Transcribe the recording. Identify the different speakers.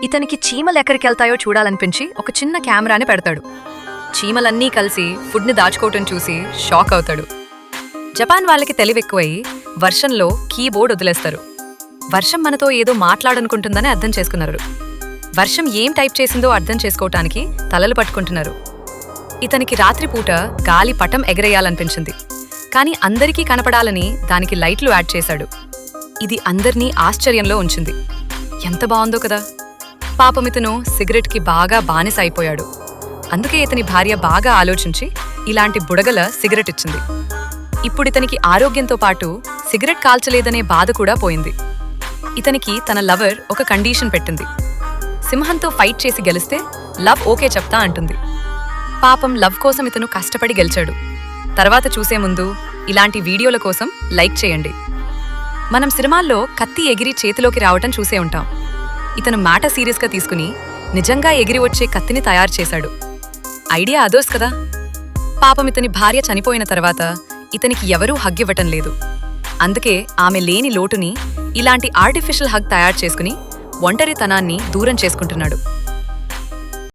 Speaker 1: ఇతనికి చీమలు ఎక్కడికెళ్తాయో చూడాలనిపించి ఒక చిన్న కెమెరాని పెడతాడు. చీమలన్నీ కలిసి ఫుడ్ని దాచుకోవటం చూసి షాక్ అవుతాడు. జపాన్ వాళ్ళకి తెలివెక్కువై వర్షంలో కీబోర్డ్ వదిలేస్తారు. వర్షం మనతో ఏదో మాట్లాడనుకుంటుందని అర్థం చేసుకున్నారు. వర్షం ఏం టైప్ చేసిందో అర్థం చేసుకోవటానికి తలలు పట్టుకుంటున్నారు. ఇతనికి రాత్రిపూట గాలి పటం ఎగరేయాలనిపించింది. కానీ అందరికీ కనపడాలని దానికి లైట్లు యాడ్ చేశాడు. ఇది అందర్నీ ఆశ్చర్యంలో ఉంచింది. ఎంత బాగుందో కదా. పాపమితను సిగరెట్కి బాగా బానిస అయిపోయాడు. అందుకే ఇతని భార్య బాగా ఆలోచించి ఇలాంటి బుడగల సిగరెట్ ఇచ్చింది. ఇప్పుడితనికి ఆరోగ్యంతో పాటు సిగరెట్ కాల్చలేదనే బాధ కూడా పోయింది. ఇతనికి తన లవర్ ఒక కండిషన్ పెట్టింది. సింహంతో ఫైట్ చేసి గెలిస్తే లవ్ ఓకే చెప్తా అంటుంది. పాపం లవ్ కోసం ఇతను కష్టపడి గెలిచాడు. తర్వాత చూసే ముందు ఇలాంటి వీడియోల కోసం లైక్ చేయండి. మనం సినిమాల్లో కత్తి ఎగిరి చేతిలోకి రావటం చూసే ఉంటాం. ఇతను మాట సీరియస్గా తీసుకుని నిజంగా ఎగిరి వచ్చే కత్తిని తయారు చేశాడు. ఐడియా అదోస్ కదా. పాపం ఇతని భార్య చనిపోయిన తర్వాత ఇతనికి ఎవరూ హగ్ ఇవ్వటం లేదు. అందుకే ఆమె లేని లోటుని ఇలాంటి ఆర్టిఫిషియల్ హగ్ తయారు చేసుకుని ఒంటరితనాన్ని దూరం చేసుకుంటున్నాడు.